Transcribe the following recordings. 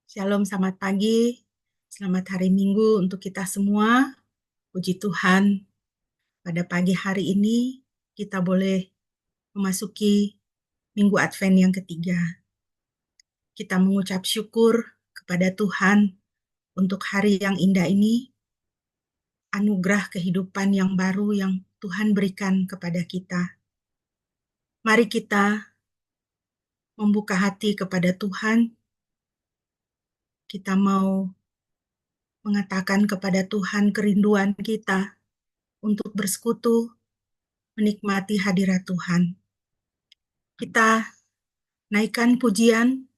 Shalom, selamat pagi. Selamat hari Minggu untuk kita semua. Puji Tuhan, pada pagi hari ini kita boleh memasuki Minggu Advent yang ketiga. Kita mengucap syukur kepada Tuhan untuk hari yang indah ini, anugerah kehidupan yang baru yang Tuhan berikan kepada kita. Mari kita membuka hati kepada Tuhan. Kita mau mengatakan kepada Tuhan kerinduan kita untuk bersekutu, menikmati hadirat Tuhan. Kita naikkan pujian,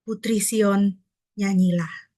Putri Sion, nyanyilah.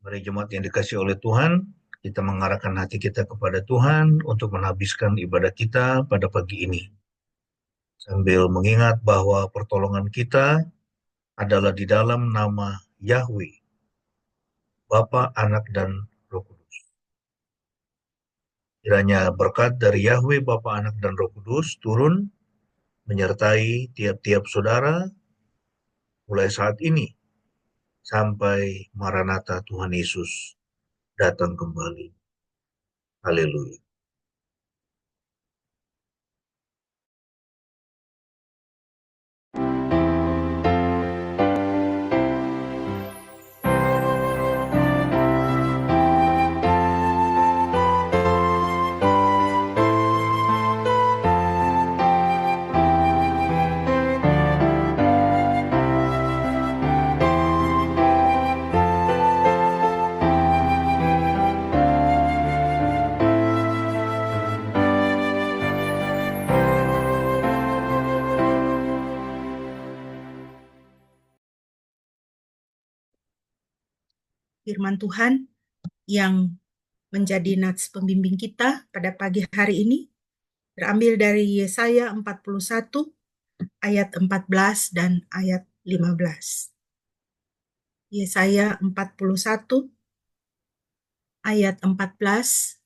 Mari jemaat yang dikasihi oleh Tuhan, kita mengarahkan hati kita kepada Tuhan untuk menghabiskan ibadah kita pada pagi ini. Sambil mengingat bahwa pertolongan kita adalah di dalam nama Yahweh, Bapa, Anak, dan Roh Kudus. Kiranya berkat dari Yahweh, Bapa, Anak, dan Roh Kudus turun menyertai tiap-tiap saudara mulai saat ini sampai Maranatha Tuhan Yesus datang kembali. Haleluya. Firman Tuhan yang menjadi nats pembimbing kita pada pagi hari ini terambil dari Yesaya 41 ayat 14 dan ayat 15. Yesaya 41 ayat 14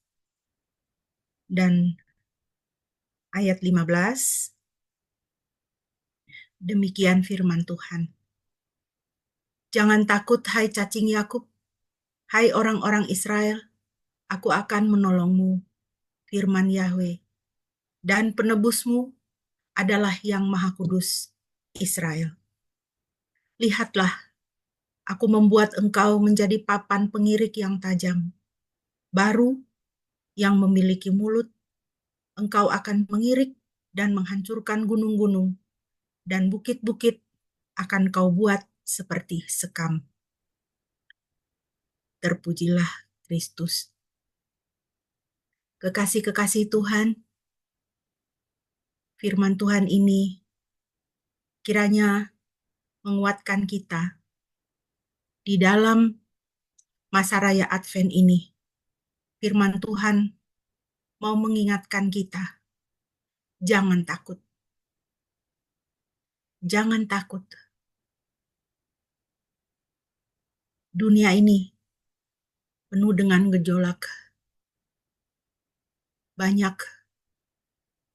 dan ayat 15. Demikian firman Tuhan. Jangan takut, hai cacing Yakub, hai orang-orang Israel, aku akan menolongmu, firman Yahweh, dan penebusmu adalah yang Maha Kudus Israel. Lihatlah, aku membuat engkau menjadi papan pengirik yang tajam, baru yang memiliki mulut. Engkau akan mengirik dan menghancurkan gunung-gunung, dan bukit-bukit akan kau buat seperti sekam. Terpujilah Kristus. Kekasih-kekasih Tuhan, firman Tuhan ini kiranya menguatkan kita di dalam masa raya Advent ini. Firman Tuhan mau mengingatkan kita, jangan takut. Jangan takut. Dunia ini penuh dengan gejolak. Banyak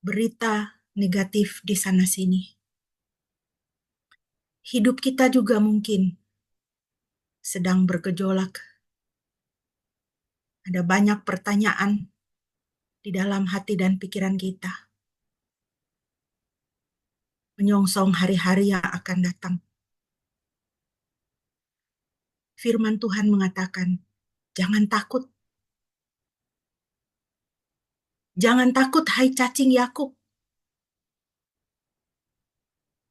berita negatif di sana-sini. Hidup kita juga mungkin sedang bergejolak. Ada banyak pertanyaan di dalam hati dan pikiran kita. Menyongsong hari-hari yang akan datang. Firman Tuhan mengatakan, jangan takut. Jangan takut, hai cacing Yakub.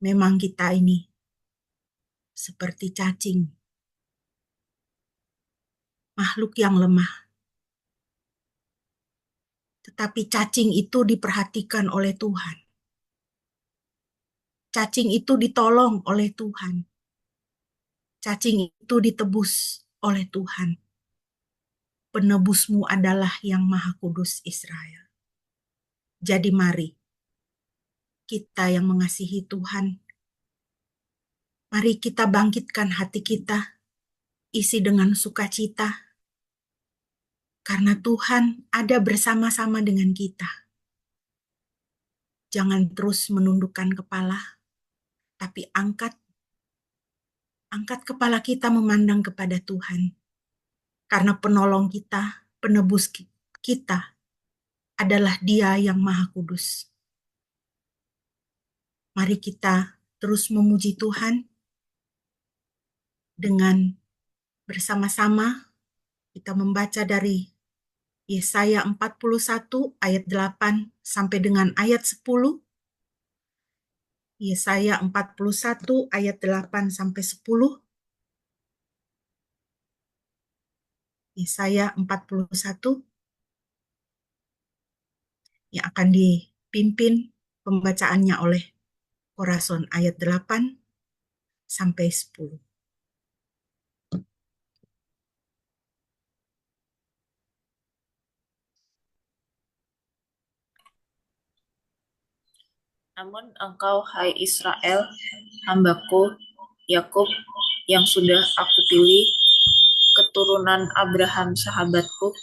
Memang kita ini seperti cacing, makhluk yang lemah. Tetapi cacing itu diperhatikan oleh Tuhan. Cacing itu ditolong oleh Tuhan. Cacing itu ditebus oleh Tuhan. Penebusmu adalah yang Maha Kudus Israel. Jadi mari, kita yang mengasihi Tuhan, mari kita bangkitkan hati kita, isi dengan sukacita, karena Tuhan ada bersama-sama dengan kita. Jangan terus menundukkan kepala, tapi angkat kepala kita memandang kepada Tuhan. Karena penolong kita, penebus kita adalah Dia yang Maha Kudus. Mari kita terus memuji Tuhan dengan bersama-sama. Kita membaca dari Yesaya 41 ayat 8 sampai dengan ayat 10. Yesaya 41 ayat 8 sampai 10. Yesaya 41 yang akan dipimpin pembacaannya oleh Korason ayat 8 sampai 10. Namun engkau, hai Israel, hambaku, Yakub, yang sudah aku pilih, keturunan Abraham sahabatku,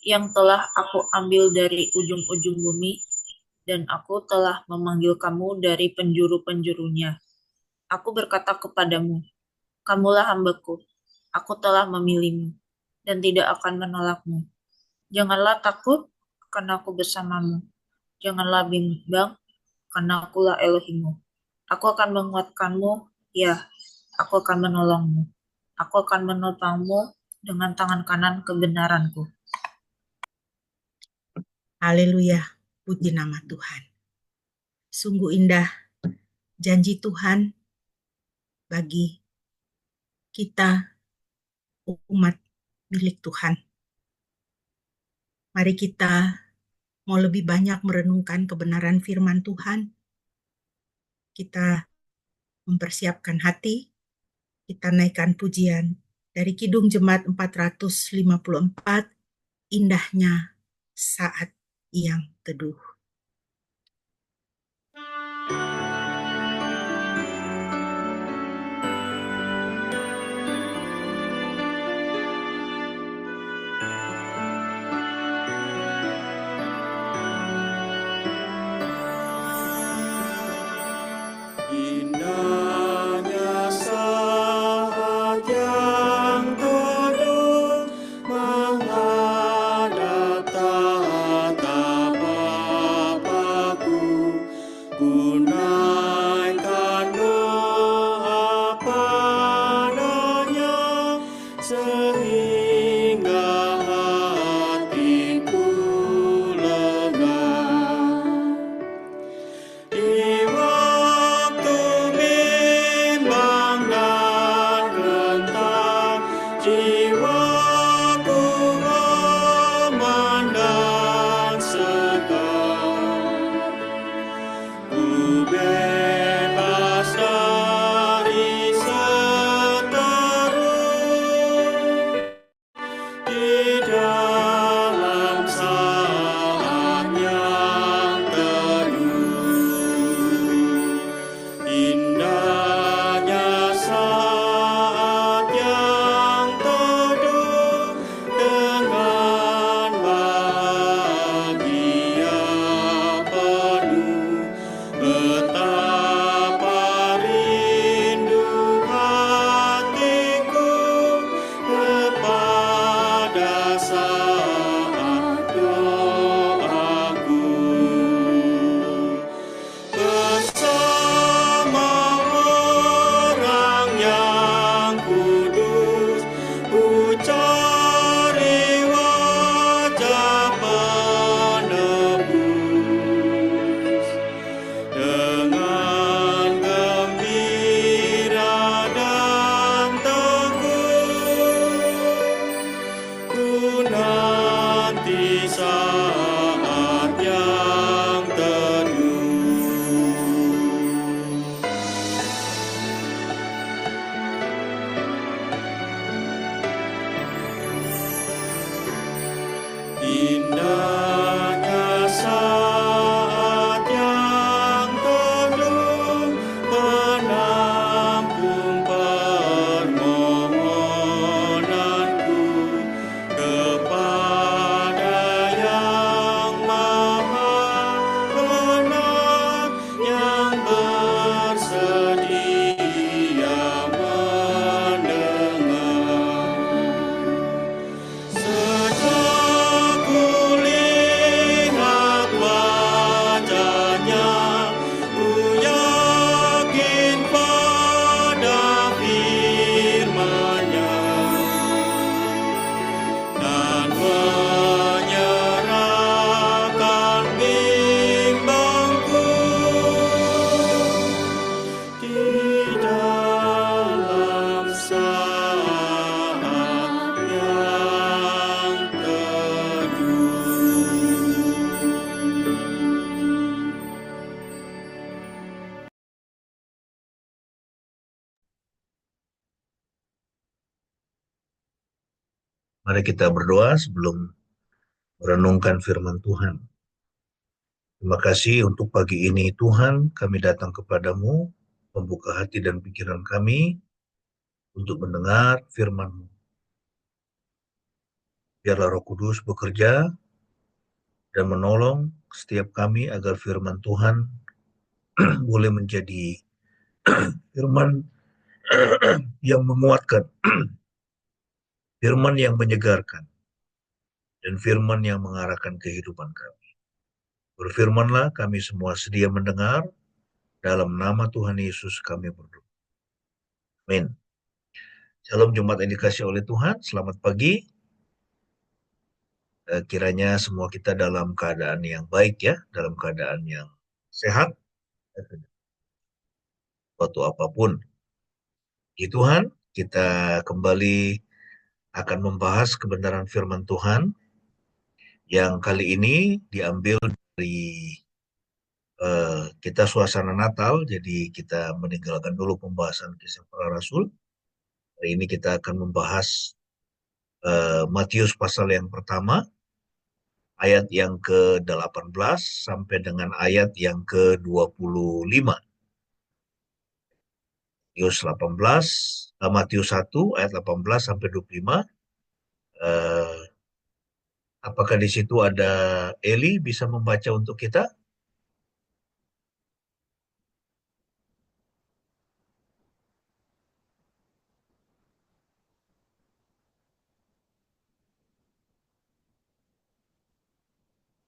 yang telah aku ambil dari ujung-ujung bumi, dan aku telah memanggil kamu dari penjuru-penjurunya. Aku berkata kepadamu, kamulah hambaku, aku telah memilihmu, dan tidak akan menolakmu. Janganlah takut, karena aku bersamamu. Janganlah bimbang, karena akulah Elohimmu. Aku akan menguatkanmu, ya, aku akan menolongmu. Aku akan menopangmu dengan tangan kanan kebenaranku. Haleluya, puji nama Tuhan. Sungguh indah janji Tuhan bagi kita umat milik Tuhan. Mari kita mau lebih banyak merenungkan kebenaran firman Tuhan. Kita mempersiapkan hati, kita naikkan pujian dari Kidung Jemaat 454, indahnya saat yang teduh. Indahnya saat yang teduh menghadap tatap Bapa-Ku, ku naikkan doa padanya sehingga hatiku lega. Di waktu bimbang dan gentar, jiwaku aman dan segar. Ku bebas dari seteru di dalam saat yang teduh. Indahnya saat yang teduh dengan bahagia penuh. Betapa rindu hatiku kepada saat doaku. Bersama orang yang kudus, ku cari wajah penebus. Dengan gembira dan teguh, ku nanti saat yang teduh. Indahnya saat yang teduh menampung permohonanku kepada Yang Maha Benar, yang bersedia mendengar. Sejak kulihat wajahnya, ku yakin pada firman-Nya dan menyerahkan bimbangku di dalam saat yang teduh. Mari kita berdoa sebelum merenungkan firman Tuhan. Terima kasih untuk pagi ini Tuhan, kami datang kepadamu, membuka hati dan pikiran kami untuk mendengar firman-Mu. Biarlah Roh Kudus bekerja dan menolong setiap kami agar firman Tuhan boleh menjadi firman yang menguatkan, firman yang menyegarkan, dan firman yang mengarahkan kehidupan kami. Berfirmanlah, kami semua sedia mendengar. Dalam nama Tuhan Yesus kami berdoa. Amin. Shalom jemaat yang dikasihi oleh Tuhan, selamat pagi. Kiranya semua kita dalam keadaan yang baik ya, dalam keadaan yang sehat, suatu apapun. Di Tuhan, kita kembali akan membahas kebenaran firman Tuhan yang kali ini diambil dari kita suasana Natal, jadi kita meninggalkan dulu pembahasan Kisah Para Rasul. Hari ini kita akan membahas Matius pasal yang pertama, ayat yang ke-18 sampai dengan ayat yang ke-25. Matius 1 ayat 18 sampai 25. Apakah di situ ada Eli bisa membaca untuk kita?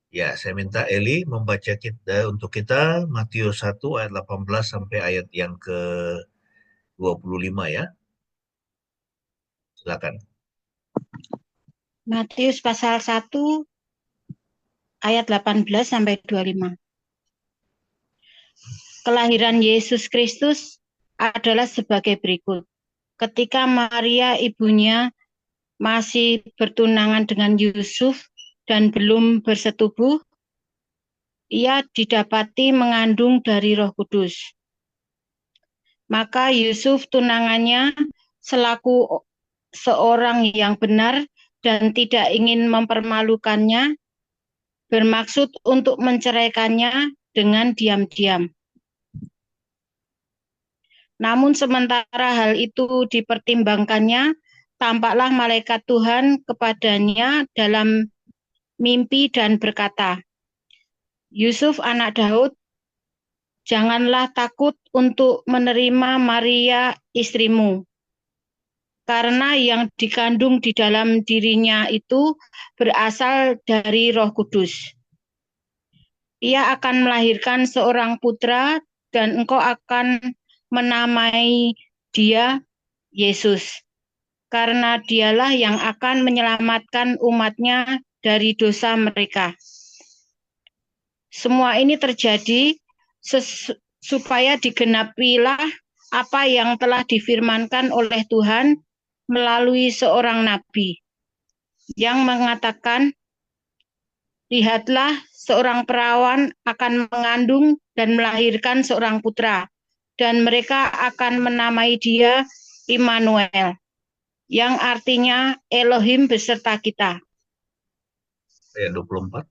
Ya, saya minta Eli membaca untuk kita Matius 1 ayat 18 sampai ayat yang ke-25 ya. Silakan. Matius pasal 1 ayat 18 sampai 25. Kelahiran Yesus Kristus adalah sebagai berikut. Ketika Maria ibunya masih bertunangan dengan Yusuf dan belum bersetubuh, ia didapati mengandung dari Roh Kudus. Maka Yusuf tunangannya selaku seorang yang benar dan tidak ingin mempermalukannya, bermaksud untuk menceraikannya dengan diam-diam. Namun sementara hal itu dipertimbangkannya, tampaklah malaikat Tuhan kepadanya dalam mimpi dan berkata, "Yusuf anak Daud, janganlah takut untuk menerima Maria istrimu, karena yang dikandung di dalam dirinya itu berasal dari Roh Kudus. Ia akan melahirkan seorang putra dan engkau akan menamai dia Yesus, karena dialah yang akan menyelamatkan umatnya dari dosa mereka." Semua ini terjadi supaya digenapilah apa yang telah difirmankan oleh Tuhan melalui seorang nabi yang mengatakan, "Lihatlah, seorang perawan akan mengandung dan melahirkan seorang putra, dan mereka akan menamai dia Immanuel," yang artinya Elohim beserta kita. Ayat 24.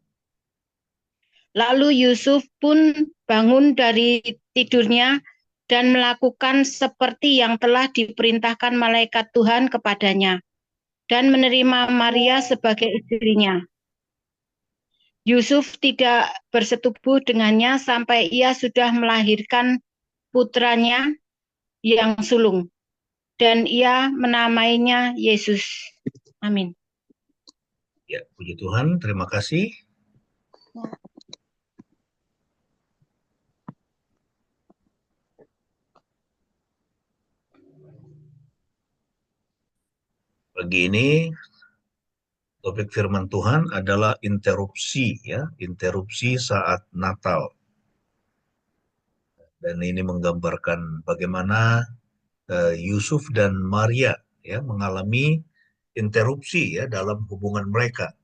Lalu Yusuf pun bangun dari tidurnya dan melakukan seperti yang telah diperintahkan malaikat Tuhan kepadanya, dan menerima Maria sebagai istrinya. Yusuf tidak bersetubuh dengannya sampai ia sudah melahirkan putranya yang sulung, dan ia menamainya Yesus. Amin. Ya, puji Tuhan, terima kasih. Pagi ini topik firman Tuhan adalah interupsi ya, interupsi saat Natal. Dan ini menggambarkan bagaimana Yusuf dan Maria ya mengalami interupsi ya dalam hubungan mereka.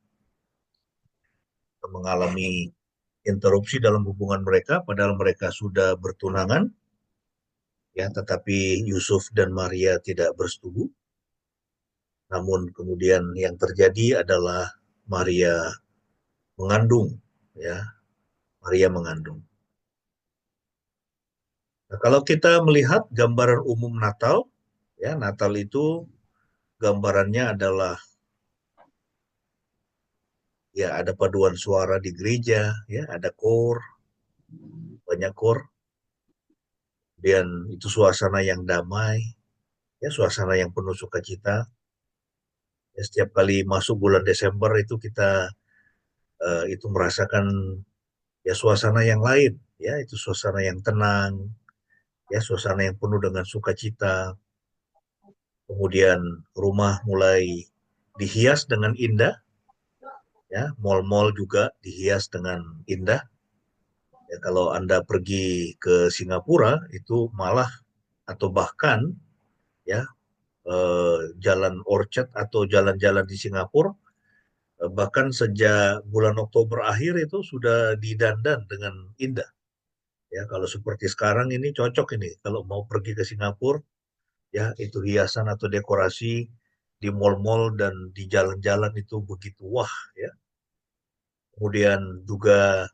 Mengalami interupsi dalam hubungan mereka padahal mereka sudah bertunangan ya, tetapi Yusuf dan Maria tidak bersetubuh. Namun kemudian yang terjadi adalah Maria mengandung ya, Maria mengandung. Nah, kalau kita melihat gambaran umum Natal ya, Natal itu gambarannya adalah Ya, ada paduan suara di gereja, ya, ada kor, banyak kor. Kemudian itu suasana yang damai, ya, suasana yang penuh sukacita. Ya, setiap kali masuk bulan Desember itu kita itu merasakan ya suasana yang lain, ya, itu suasana yang tenang, ya, suasana yang penuh dengan sukacita. Kemudian rumah mulai dihias dengan indah, ya, mal-mal juga dihias dengan indah. Ya, kalau Anda pergi ke Singapura itu malah atau bahkan ya jalan Orchard atau jalan-jalan di Singapura bahkan sejak bulan Oktober akhir itu sudah didandan dengan indah. Ya, kalau seperti sekarang ini cocok ini kalau mau pergi ke Singapura, ya itu hiasan atau dekorasi di mal-mal dan di jalan-jalan itu begitu wah ya. Kemudian juga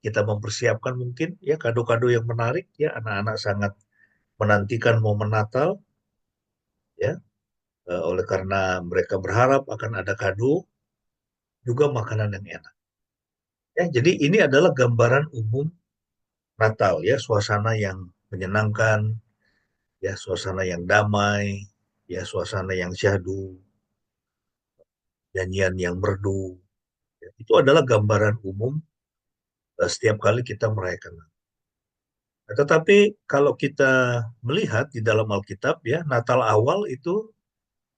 kita mempersiapkan mungkin ya kado-kado yang menarik ya, anak-anak sangat menantikan momen Natal ya, oleh karena mereka berharap akan ada kado juga makanan yang enak. Ya, jadi ini adalah gambaran umum Natal ya, suasana yang menyenangkan, ya suasana yang damai, ya suasana yang syahdu, nyanyian yang merdu. Ya, itu adalah gambaran umum setiap kali kita merayakan. Nah, tetapi kalau kita melihat di dalam Alkitab ya, Natal awal itu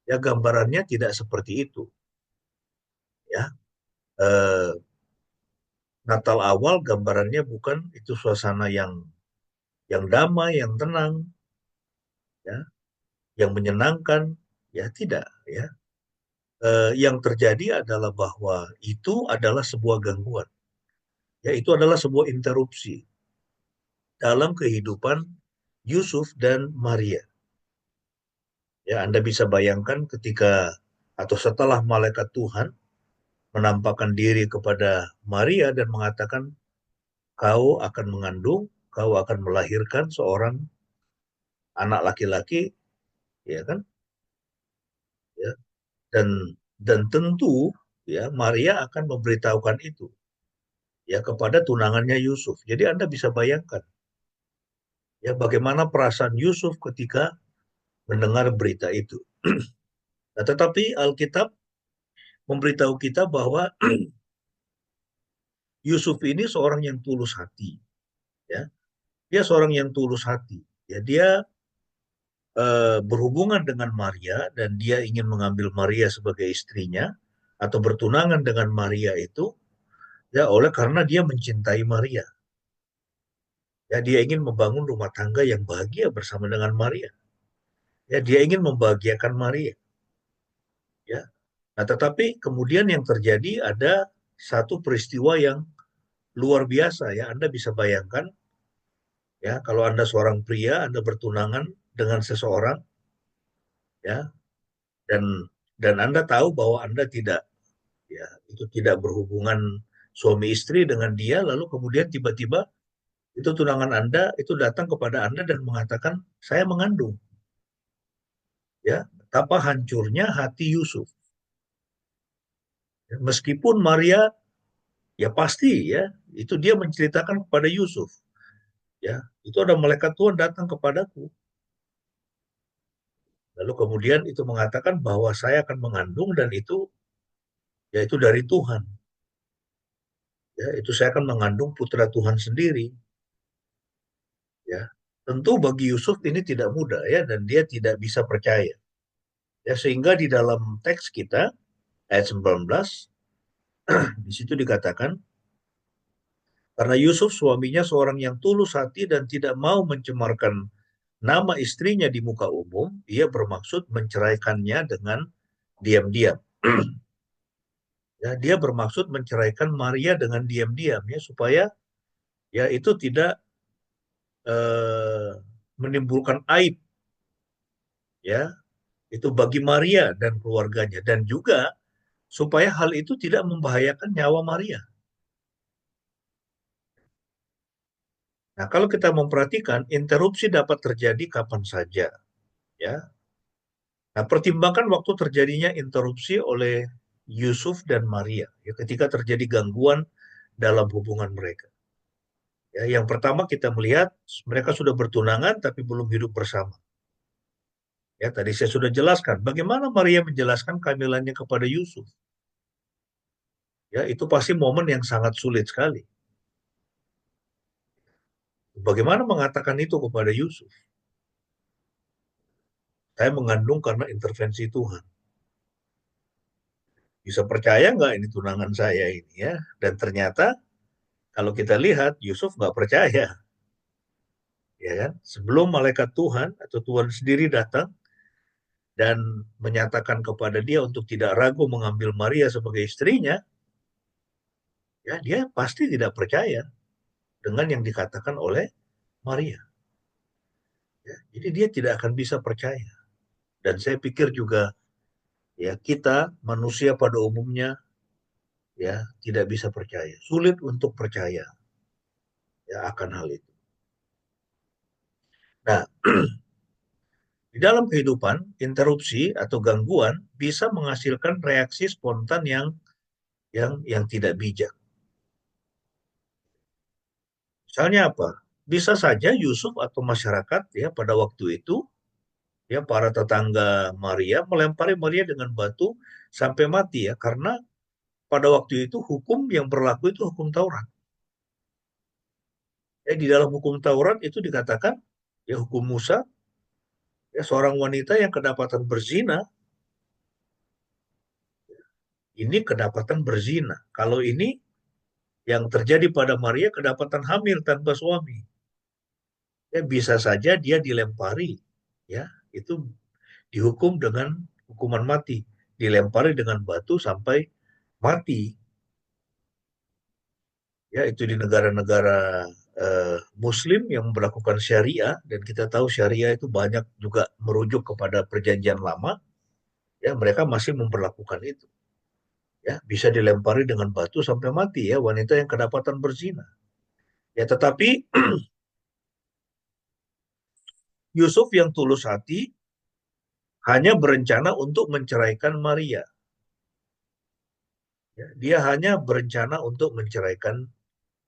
ya gambarannya tidak seperti itu. Ya, eh, Natal awal gambarannya bukan itu suasana yang damai, yang tenang, ya, yang menyenangkan, ya tidak, ya. Yang terjadi adalah bahwa itu adalah sebuah gangguan, ya itu adalah sebuah interupsi dalam kehidupan Yusuf dan Maria. Ya, Anda bisa bayangkan ketika atau setelah malaikat Tuhan menampakkan diri kepada Maria dan mengatakan, kau akan mengandung, kau akan melahirkan seorang anak laki-laki, ya kan? Ya, dan tentu ya Maria akan memberitahukan itu ya kepada tunangannya Yusuf. Jadi Anda bisa bayangkan ya bagaimana perasaan Yusuf ketika mendengar berita itu. Nah, tetapi Alkitab memberitahu kita bahwa Yusuf ini seorang yang tulus hati, ya. Dia seorang yang tulus hati. Ya, dia berhubungan dengan Maria dan dia ingin mengambil Maria sebagai istrinya atau bertunangan dengan Maria itu ya oleh karena dia mencintai Maria. Ya, dia ingin membangun rumah tangga yang bahagia bersama dengan Maria. Ya, dia ingin membahagiakan Maria. Ya. Nah, tetapi kemudian yang terjadi ada satu peristiwa yang luar biasa ya. Anda bisa bayangkan ya, kalau Anda seorang pria, Anda bertunangan dengan seseorang ya dan Anda tahu bahwa Anda tidak ya, itu tidak berhubungan suami istri dengan dia lalu kemudian tiba-tiba itu tunangan Anda itu datang kepada Anda dan mengatakan saya mengandung. Ya, betapa hancurnya hati Yusuf. Ya, meskipun Maria ya pasti ya itu dia menceritakan kepada Yusuf ya itu ada malaikat Tuhan datang kepadaku lalu kemudian itu mengatakan bahwa saya akan mengandung dan itu ya itu dari Tuhan ya itu saya akan mengandung putra Tuhan sendiri ya tentu bagi Yusuf ini tidak mudah ya dan dia tidak bisa percaya ya sehingga di dalam teks kita ayat 19 di situ dikatakan karena Yusuf suaminya seorang yang tulus hati dan tidak mau mencemarkan nama istrinya di muka umum, ia bermaksud menceraikannya dengan diam-diam. Ya, dia bermaksud menceraikan Maria dengan diam-diam ya supaya ya itu tidak menimbulkan aib ya itu bagi Maria dan keluarganya dan juga supaya hal itu tidak membahayakan nyawa Maria. Nah, kalau kita memperhatikan interupsi dapat terjadi kapan saja ya. Nah, pertimbangkan waktu terjadinya interupsi oleh Yusuf dan Maria, ya, ketika terjadi gangguan dalam hubungan mereka. Ya, yang pertama kita melihat mereka sudah bertunangan tapi belum hidup bersama. Ya, tadi saya sudah jelaskan bagaimana Maria menjelaskan kehamilannya kepada Yusuf. Ya, itu pasti momen yang sangat sulit sekali. Bagaimana mengatakan itu kepada Yusuf? Saya mengandung karena intervensi Tuhan. Bisa percaya nggak ini tunangan saya ini ya? Dan ternyata kalau kita lihat Yusuf nggak percaya, ya kan? Sebelum malaikat Tuhan atau Tuhan sendiri datang dan menyatakan kepada dia untuk tidak ragu mengambil Maria sebagai istrinya, ya dia pasti tidak percaya dengan yang dikatakan oleh Maria. Ya, jadi dia tidak akan bisa percaya. Dan saya pikir juga ya kita manusia pada umumnya ya tidak bisa percaya, sulit untuk percaya ya akan hal itu. Nah, di dalam kehidupan, interupsi atau gangguan bisa menghasilkan reaksi spontan yang tidak bijak. Misalnya apa? Bisa saja Yusuf atau masyarakat ya pada waktu itu ya para tetangga Maria melempari Maria dengan batu sampai mati ya karena pada waktu itu hukum yang berlaku itu hukum Taurat. Ya, di dalam hukum Taurat itu dikatakan ya hukum Musa ya seorang wanita yang kedapatan berzina ini kedapatan berzina. Kalau ini yang terjadi pada Maria kedapatan hamil tanpa suami. Ya bisa saja dia dilempari ya itu dihukum dengan hukuman mati, dilempari dengan batu sampai mati. Ya itu di negara-negara Muslim yang melakukan syariah dan kita tahu syariah itu banyak juga merujuk kepada perjanjian lama. Ya mereka masih memperlakukan itu. Ya bisa dilempari dengan batu sampai mati ya wanita yang kedapatan berzina. Ya tetapi Yusuf yang tulus hati hanya berencana untuk menceraikan Maria. Ya, dia hanya berencana untuk menceraikan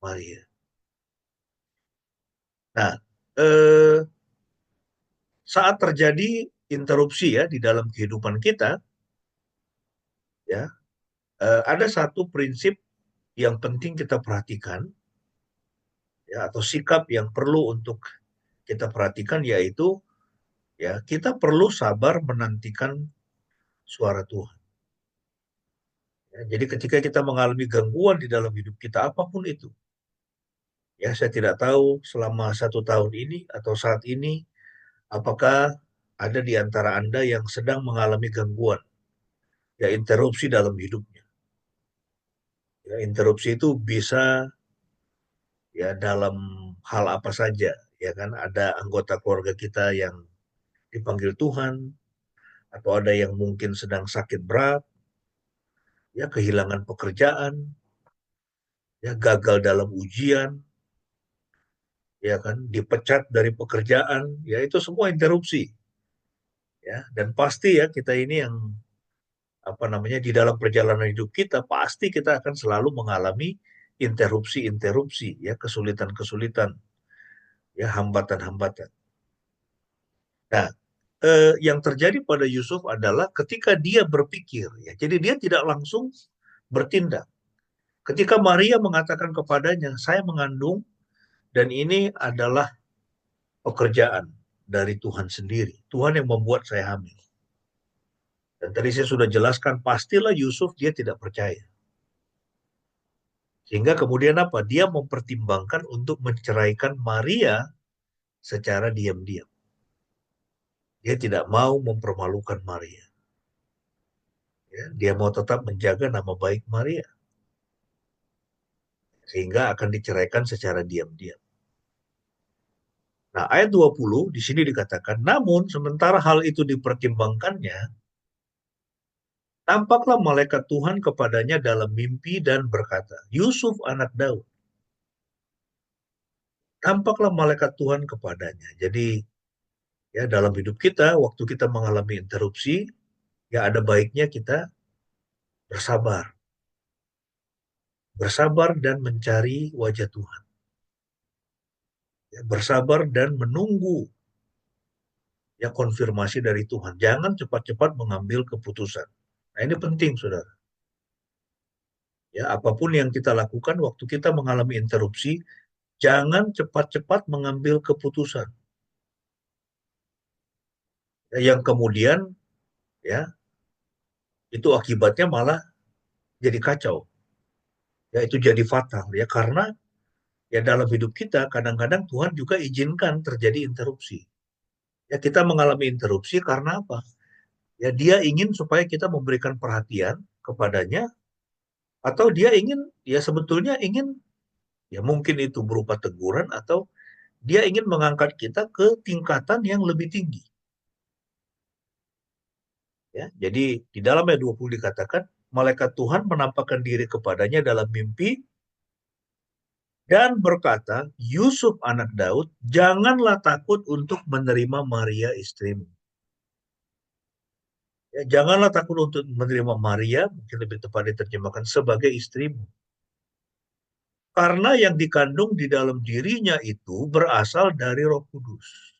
Maria. Nah, saat terjadi interupsi ya di dalam kehidupan kita, ya ada satu prinsip yang penting kita perhatikan, ya atau sikap yang perlu untuk kita perhatikan yaitu ya kita perlu sabar menantikan suara Tuhan. Ya, jadi ketika kita mengalami gangguan di dalam hidup kita apapun itu, ya saya tidak tahu selama 1 tahun ini atau saat ini apakah ada di antara Anda yang sedang mengalami gangguan, ya interupsi dalam hidupnya. Ya, interupsi itu bisa ya dalam hal apa saja, ya kan? Ada anggota keluarga kita yang dipanggil Tuhan, atau ada yang mungkin sedang sakit berat, ya kehilangan pekerjaan, ya gagal dalam ujian, ya kan? Dipecat dari pekerjaan, ya itu semua interupsi, ya. Dan pasti ya kita ini yang apa namanya di dalam perjalanan hidup kita pasti kita akan selalu mengalami interupsi-interupsi ya kesulitan-kesulitan ya hambatan-hambatan. Nah, yang terjadi pada Yusuf adalah ketika dia berpikir ya jadi dia tidak langsung bertindak. Ketika Maria mengatakan kepadanya, saya mengandung dan ini adalah pekerjaan dari Tuhan sendiri. Tuhan yang membuat saya hamil. Dan tadi saya sudah jelaskan pastilah Yusuf dia tidak percaya. Sehingga kemudian apa? Dia mempertimbangkan untuk menceraikan Maria secara diam-diam. Dia tidak mau mempermalukan Maria. Ya, dia mau tetap menjaga nama baik Maria. Sehingga akan diceraikan secara diam-diam. Nah, ayat 20 di sini dikatakan, namun sementara hal itu dipertimbangkannya, tampaklah malaikat Tuhan kepadanya dalam mimpi dan berkata, Yusuf anak Daud. Tampaklah malaikat Tuhan kepadanya. Jadi ya dalam hidup kita waktu kita mengalami interupsi ya ada baiknya kita bersabar. Bersabar dan mencari wajah Tuhan. Ya, bersabar dan menunggu ya konfirmasi dari Tuhan. Jangan cepat-cepat mengambil keputusan. Nah, ini penting, saudara. Ya, apapun yang kita lakukan waktu kita mengalami interupsi, jangan cepat-cepat mengambil keputusan. Ya, yang kemudian ya itu akibatnya malah jadi kacau. Ya, itu jadi fatal ya karena ya dalam hidup kita kadang-kadang Tuhan juga izinkan terjadi interupsi. Ya, kita mengalami interupsi karena apa? Ya, dia ingin supaya kita memberikan perhatian kepadanya, atau dia ingin, ya sebetulnya ingin, ya mungkin itu berupa teguran, atau dia ingin mengangkat kita ke tingkatan yang lebih tinggi. Ya, jadi di dalam ayat 20 dikatakan, malaikat Tuhan menampakkan diri kepadanya dalam mimpi dan berkata, Yusuf anak Daud, janganlah takut untuk menerima Maria istrimu. Ya, janganlah takut untuk menerima Maria, mungkin lebih tepat diterjemahkan sebagai istrimu. Karena yang dikandung di dalam dirinya itu berasal dari Roh Kudus.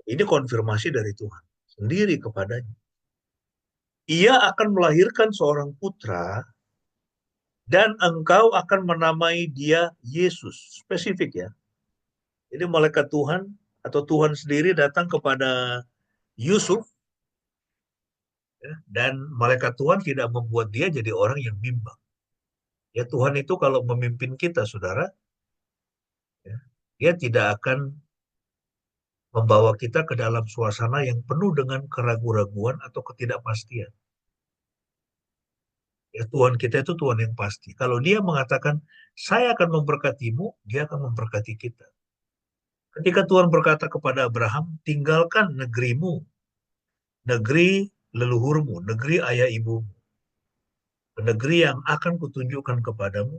Ini konfirmasi dari Tuhan sendiri kepadanya. Ia akan melahirkan seorang putra dan engkau akan menamai dia Yesus. Spesifik ya. Jadi malaikat Tuhan atau Tuhan sendiri datang kepada Yusuf, ya, dan malaikat Tuhan tidak membuat dia jadi orang yang bimbang. Ya, Tuhan itu kalau memimpin kita, saudara, ya, dia tidak akan membawa kita ke dalam suasana yang penuh dengan keraguan-raguan atau ketidakpastian. Ya, Tuhan kita itu Tuhan yang pasti. Kalau dia mengatakan, saya akan memberkatimu, dia akan memberkati kita. Ketika Tuhan berkata kepada Abraham, tinggalkan negerimu, negeri leluhurmu, negeri ayah ibumu, ke negeri yang akan kutunjukkan kepadamu.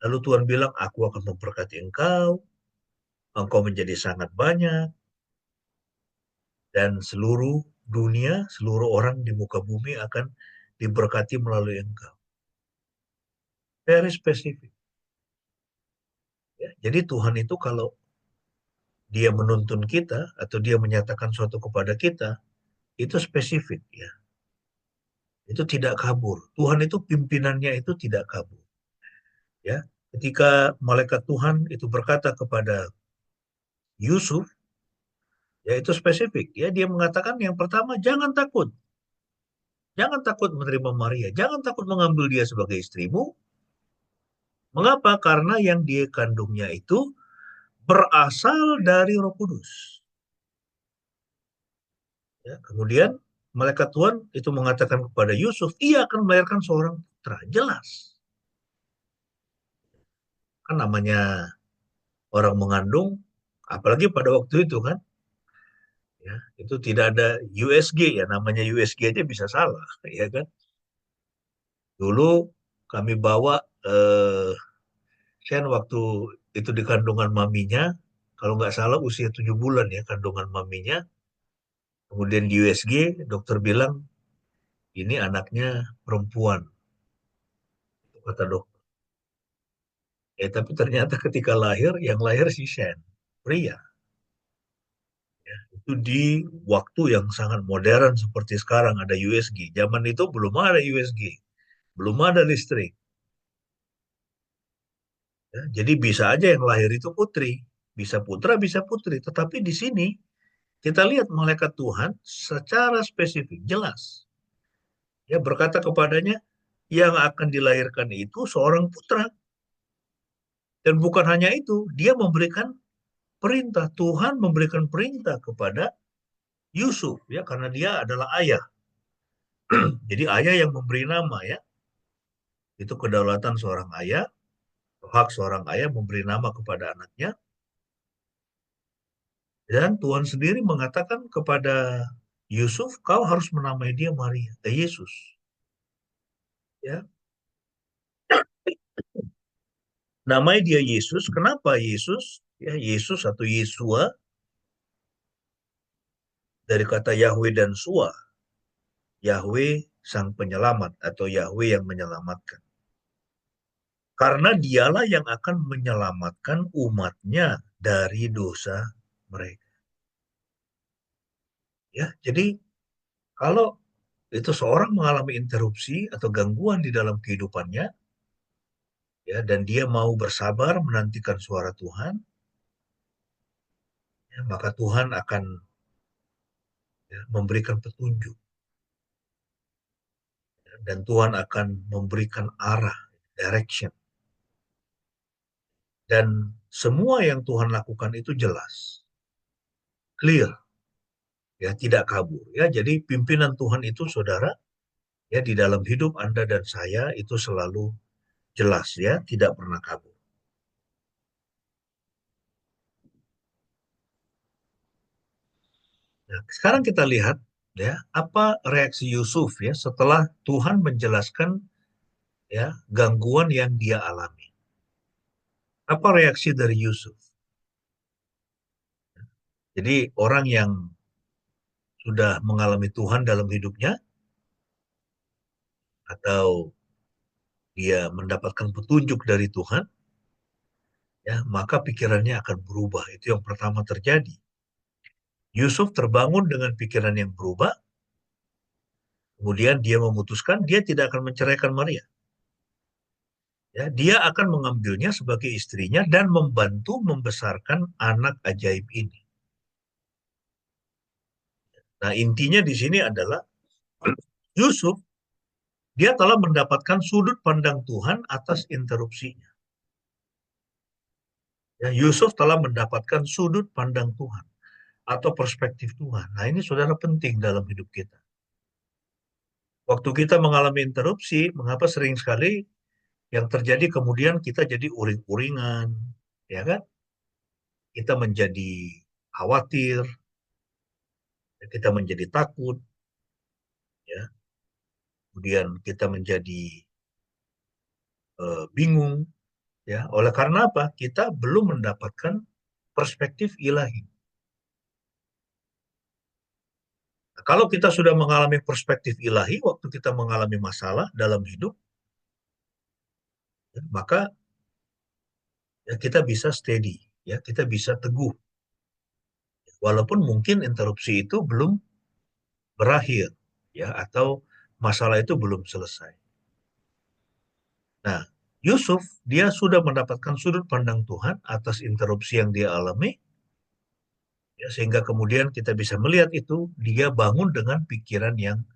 Lalu Tuhan bilang, aku akan memberkati engkau, engkau menjadi sangat banyak, dan seluruh dunia, seluruh orang di muka bumi akan diberkati melalui engkau. Very specific. Ya, jadi Tuhan itu kalau dia menuntun kita atau dia menyatakan suatu kepada kita, itu spesifik ya. Itu tidak kabur. Tuhan itu pimpinannya itu tidak kabur. Ya, ketika malaikat Tuhan itu berkata kepada Yusuf, ya itu spesifik. Ya, dia mengatakan yang pertama, jangan takut. Jangan takut menerima Maria. Jangan takut mengambil dia sebagai istrimu. Mengapa? Karena yang dia kandungnya itu berasal dari Roh Kudus. Ya, kemudian malaikat Tuhan itu mengatakan kepada Yusuf, ia akan melahirkan seorang putra. Jelas. Kan namanya orang mengandung, apalagi pada waktu itu kan, ya, itu tidak ada USG ya, namanya USG aja bisa salah, ya kan. Dulu kami bawa Shen waktu itu di kandungan maminya, kalau nggak salah usia 7 bulan ya kandungan maminya. Kemudian di USG, dokter bilang, ini anaknya perempuan, kata dokter. Tapi ternyata ketika lahir, yang lahir si Shen, pria. Ya, itu di waktu yang sangat modern seperti sekarang ada USG. Zaman itu belum ada USG, belum ada listrik. Ya, jadi bisa aja yang lahir itu putri, bisa putra, bisa putri. Tetapi di sini kita lihat malaikat Tuhan secara spesifik, jelas. Ya, berkata kepadanya, yang akan dilahirkan itu seorang putra. Dan bukan hanya itu, dia memberikan perintah. Tuhan memberikan perintah kepada Yusuf, ya, karena dia adalah ayah. Jadi ayah yang memberi nama, ya. Itu kedaulatan seorang ayah, hak seorang ayah memberi nama kepada anaknya. Dan Tuhan sendiri mengatakan kepada Yusuf, kau harus menamai dia Maria, Yesus. Ya, namai dia Yesus. Kenapa Yesus? Ya, Yesus atau Yesua dari kata Yahweh dan Sua. Yahweh sang penyelamat atau Yahweh yang menyelamatkan. Karena dialah yang akan menyelamatkan umatnya dari dosa mereka. Ya, jadi kalau itu seorang mengalami interupsi atau gangguan di dalam kehidupannya, ya, dan dia mau bersabar menantikan suara Tuhan, ya, maka Tuhan akan, ya, memberikan petunjuk, ya, dan Tuhan akan memberikan arah, direction, dan semua yang Tuhan lakukan itu jelas, clear, ya, tidak kabur, ya. Jadi pimpinan Tuhan itu, saudara, ya, di dalam hidup Anda dan saya itu selalu jelas, ya, tidak pernah kabur. Nah, sekarang kita lihat, ya, apa reaksi Yusuf, ya, setelah Tuhan menjelaskan, ya, gangguan yang dia alami. Apa reaksi dari Yusuf? Jadi orang yang sudah mengalami Tuhan dalam hidupnya, atau dia mendapatkan petunjuk dari Tuhan, ya, maka pikirannya akan berubah. Itu yang pertama terjadi. Yusuf terbangun dengan pikiran yang berubah, kemudian dia memutuskan dia tidak akan menceraikan Maria. Ya, dia akan mengambilnya sebagai istrinya dan membantu membesarkan anak ajaib ini. Nah, intinya di sini adalah Yusuf, dia telah mendapatkan sudut pandang Tuhan atas interupsinya. Ya, Yusuf telah mendapatkan sudut pandang Tuhan atau perspektif Tuhan. Nah, ini, saudara, penting dalam hidup kita. Waktu kita mengalami interupsi, mengapa sering sekali yang terjadi kemudian kita jadi uring-uringan, ya kan? Kita menjadi khawatir, kita menjadi takut, ya. Kemudian kita menjadi bingung, ya. Oleh karena apa? Kita belum mendapatkan perspektif ilahi. Nah, kalau kita sudah mengalami perspektif ilahi waktu kita mengalami masalah dalam hidup, ya, maka, ya, kita bisa steady, ya, kita bisa teguh, walaupun mungkin interupsi itu belum berakhir, ya, atau masalah itu belum selesai. Nah, Yusuf, dia sudah mendapatkan sudut pandang Tuhan atas interupsi yang dia alami, ya, sehingga kemudian kita bisa melihat itu, dia bangun dengan pikiran yang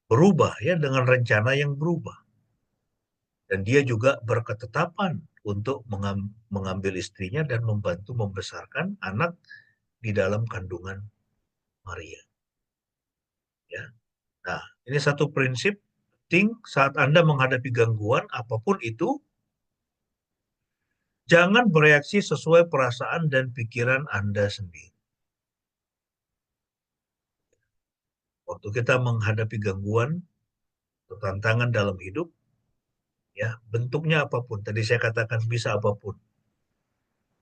berubah, ya, dengan rencana yang berubah. Dan dia juga berketetapan untuk mengambil istrinya dan membantu membesarkan anak di dalam kandungan Maria. Ya. Nah, ini satu prinsip penting saat Anda menghadapi gangguan apapun itu, jangan bereaksi sesuai perasaan dan pikiran Anda sendiri. Waktu kita menghadapi gangguan atau tantangan dalam hidup, ya, bentuknya apapun, tadi saya katakan bisa apapun,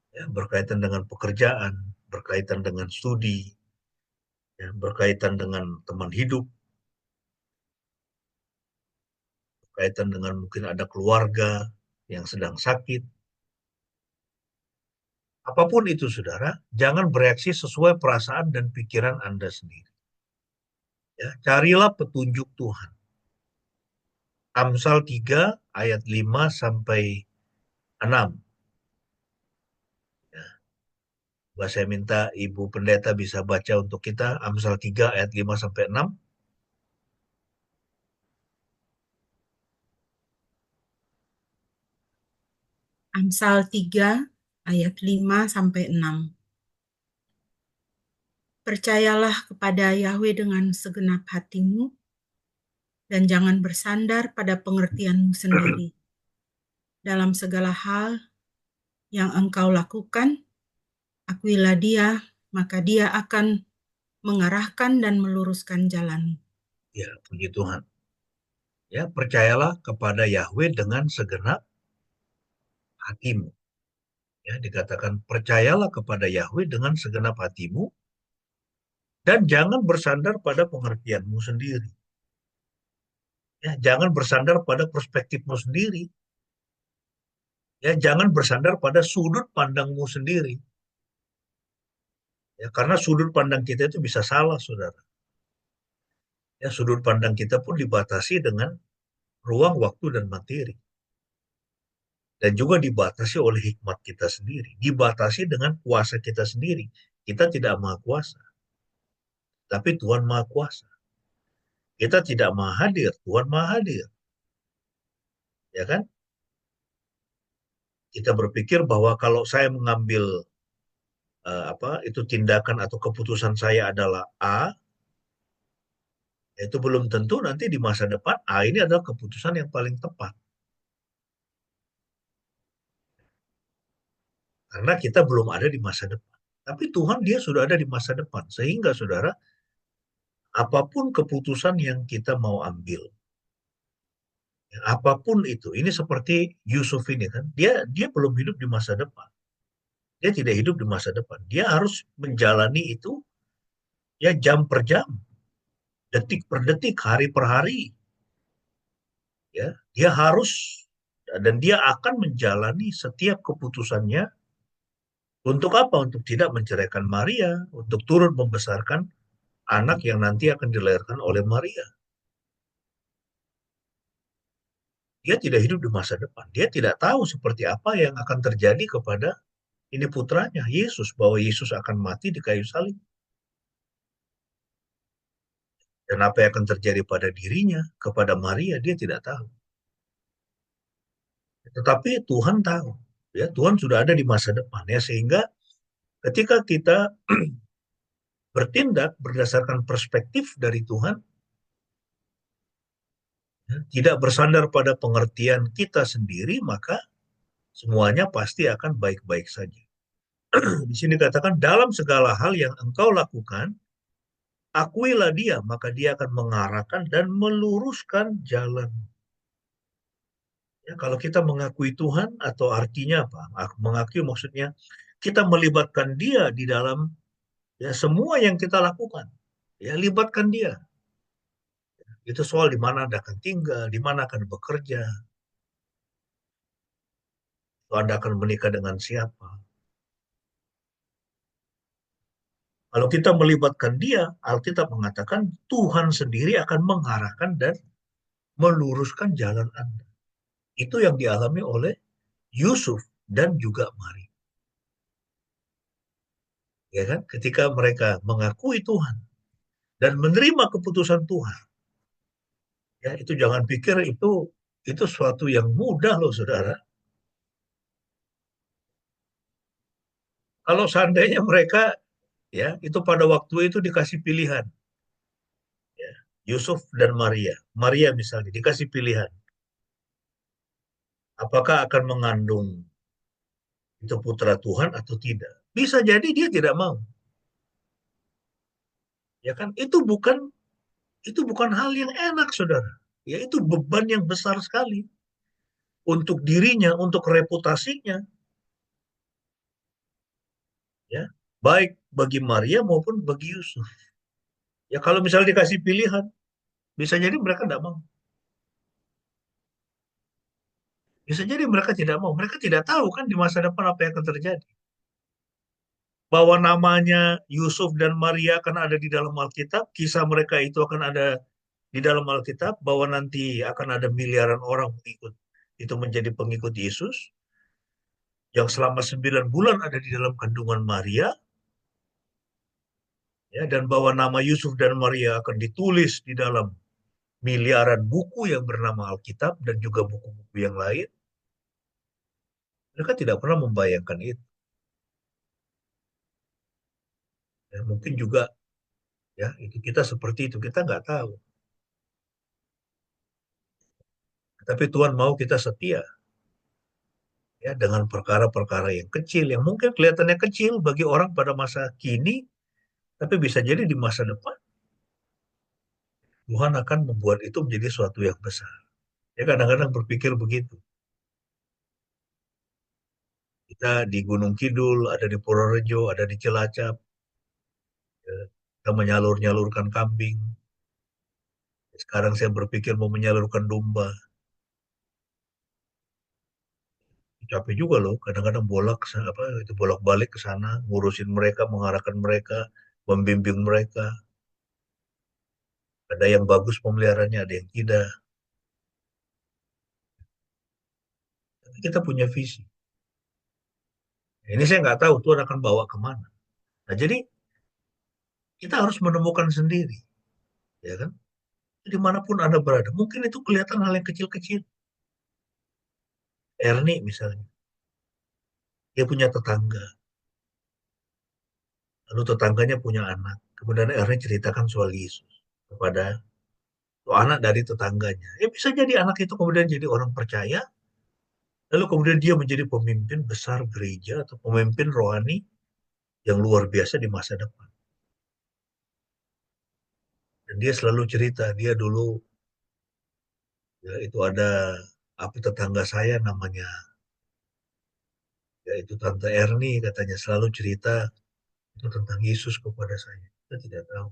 ya, berkaitan dengan pekerjaan, berkaitan dengan studi, ya, berkaitan dengan teman hidup, berkaitan dengan mungkin ada keluarga yang sedang sakit. Apapun itu, saudara, jangan bereaksi sesuai perasaan dan pikiran Anda sendiri. Ya, carilah petunjuk Tuhan. Amsal 3 ayat 5 sampai 6. Ya, saya minta Ibu Pendeta bisa baca untuk kita Amsal 3 ayat 5 sampai 6. Amsal 3 ayat 5 sampai 6. Percayalah kepada Yahweh dengan segenap hatimu dan jangan bersandar pada pengertianmu sendiri. Dalam segala hal yang engkau lakukan, akuilah Dia, maka Dia akan mengarahkan dan meluruskan jalanmu. Ya, puji Tuhan. Ya, percayalah kepada Yahweh dengan segenap hatimu. Ya, dikatakan percayalah kepada Yahweh dengan segenap hatimu dan jangan bersandar pada pengertianmu sendiri. Ya, jangan bersandar pada perspektifmu sendiri. Ya, jangan bersandar pada sudut pandangmu sendiri. Ya, karena sudut pandang kita itu bisa salah, saudara. Ya, sudut pandang kita pun dibatasi dengan ruang, waktu, dan materi. Dan juga dibatasi oleh hikmat kita sendiri. Dibatasi dengan kuasa kita sendiri. Kita tidak maha kuasa, tapi Tuhan maha kuasa. Kita tidak maha hadir, Tuhan maha hadir. Ya kan? Kita berpikir bahwa kalau saya mengambil itu tindakan atau keputusan saya adalah A, itu belum tentu nanti di masa depan A ini adalah keputusan yang paling tepat. Karena kita belum ada di masa depan. Tapi Tuhan dia sudah ada di masa depan. Sehingga saudara, apapun keputusan yang kita mau ambil, ya, apapun itu, ini seperti Yusuf ini kan, dia belum hidup di masa depan. Dia tidak hidup di masa depan. Dia harus menjalani itu ya jam per jam, detik per detik, hari per hari. Ya, dia harus dan dia akan menjalani setiap keputusannya untuk apa? Untuk tidak menceraikan Maria, untuk turut membesarkan anak yang nanti akan dilahirkan oleh Maria. Dia tidak hidup di masa depan. Dia tidak tahu seperti apa yang akan terjadi kepada ini putranya, Yesus, bahwa Yesus akan mati di kayu salib. Dan apa yang akan terjadi pada dirinya, kepada Maria, dia tidak tahu. Tetapi Tuhan tahu. Ya, Tuhan sudah ada di masa depan. Ya, sehingga ketika kita bertindak berdasarkan perspektif dari Tuhan, ya, tidak bersandar pada pengertian kita sendiri, maka semuanya pasti akan baik-baik saja. Di sini katakan, dalam segala hal yang engkau lakukan, akuilah dia, maka dia akan mengarahkan dan meluruskan jalan. Ya, kalau kita mengakui Tuhan, atau artinya apa? Mengakui maksudnya, kita melibatkan dia di dalam ya semua yang kita lakukan. Ya, libatkan dia. Itu soal di mana Anda akan tinggal, di mana akan bekerja, Anda akan menikah dengan siapa. Kalau kita melibatkan dia, Alkitab mengatakan Tuhan sendiri akan mengarahkan dan meluruskan jalan Anda. Itu yang dialami oleh Yusuf dan juga Maria. Ya kan? Ketika mereka mengakui Tuhan dan menerima keputusan Tuhan, ya itu jangan pikir itu suatu yang mudah loh, saudara. Kalau seandainya mereka ya itu pada waktu itu dikasih pilihan, ya, Yusuf dan Maria. Maria misalnya dikasih pilihan, apakah akan mengandung itu putra Tuhan atau tidak. Bisa jadi dia tidak mau. Ya kan? Itu bukan hal yang enak, saudara. Ya, itu beban yang besar sekali untuk dirinya, untuk reputasinya, ya, baik bagi Maria maupun bagi Yusuf. Ya, kalau misalnya dikasih pilihan, bisa jadi mereka tidak mau. Bisa jadi mereka tidak mau. Mereka tidak tahu kan di masa depan apa yang akan terjadi. Bahwa namanya Yusuf dan Maria akan ada di dalam Alkitab, kisah mereka itu akan ada di dalam Alkitab, bahwa nanti akan ada miliaran orang mengikut itu menjadi pengikut Yesus, yang selama 9 bulan ada di dalam kandungan Maria, ya, dan bahwa nama Yusuf dan Maria akan ditulis di dalam miliaran buku yang bernama Alkitab dan juga buku-buku yang lain. Mereka tidak pernah membayangkan itu. Ya, mungkin juga ya itu kita seperti itu, kita nggak tahu. Tapi Tuhan mau kita setia ya dengan perkara-perkara yang kecil, yang mungkin kelihatannya kecil bagi orang pada masa kini, tapi bisa jadi di masa depan Tuhan akan membuat itu menjadi suatu yang besar. Ya kadang-kadang berpikir begitu. Kita di Gunung Kidul, ada di Purworejo, ada di Cilacap, ya, kita menyalur-nyalurkan kambing. Sekarang saya berpikir mau menyalurkan domba. Capek juga loh, kadang-kadang bolak-balik ke sana, ngurusin mereka, mengarahkan mereka, membimbing mereka. Ada yang bagus pemeliharaannya, ada yang tidak. Tapi kita punya visi. Ini saya nggak tahu Tuhan akan bawa kemana. Nah, jadi kita harus menemukan sendiri, ya kan? Dimanapun Anda berada, mungkin itu kelihatan hal yang kecil-kecil. Ernie misalnya, dia punya tetangga, lalu tetangganya punya anak. Kemudian Ernie ceritakan soal Yesus kepada anak dari tetangganya. Ya bisa jadi anak itu kemudian jadi orang percaya, lalu kemudian dia menjadi pemimpin besar gereja atau pemimpin rohani yang luar biasa di masa depan. Dan dia selalu cerita, dia dulu, ya itu ada tetangga saya namanya, yaitu Tante Erni, katanya selalu cerita itu tentang Yesus kepada saya. Kita tidak tahu.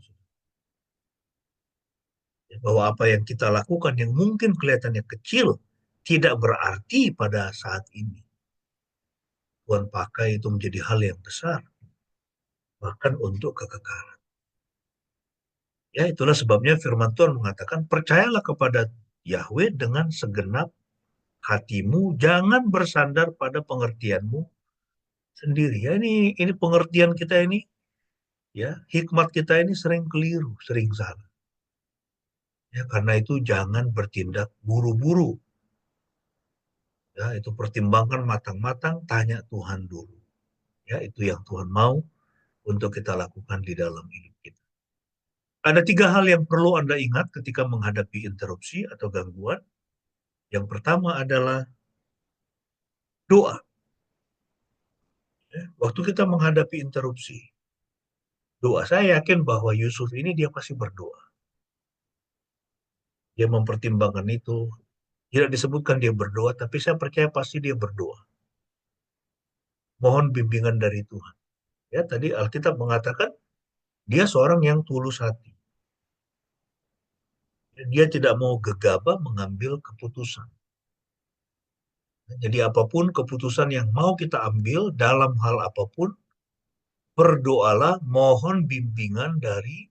Ya, bahwa apa yang kita lakukan yang mungkin kelihatannya kecil, tidak berarti pada saat ini. Tuhan pakai itu menjadi hal yang besar, bahkan untuk kekekalan. Ya, itulah sebabnya firman Tuhan mengatakan, percayalah kepada Yahweh dengan segenap hatimu, jangan bersandar pada pengertianmu sendiri. Ya, ini pengertian kita ini, ya, hikmat kita ini sering keliru, sering salah. Ya, karena itu jangan bertindak buru-buru. Ya, itu pertimbangkan matang-matang, tanya Tuhan dulu. Ya, itu yang Tuhan mau untuk kita lakukan di dalam hidup kita. Ada 3 hal yang perlu Anda ingat ketika menghadapi interupsi atau gangguan. Yang pertama adalah doa. Ya, waktu kita menghadapi interupsi, doa. Saya yakin bahwa Yusuf ini dia pasti berdoa. Dia mempertimbangkan itu. Tidak disebutkan dia berdoa, tapi saya percaya pasti dia berdoa. Mohon bimbingan dari Tuhan. Ya, tadi Alkitab mengatakan dia seorang yang tulus hati. Dia tidak mau gegabah mengambil keputusan. Jadi apapun keputusan yang mau kita ambil dalam hal apapun, berdoalah, mohon bimbingan dari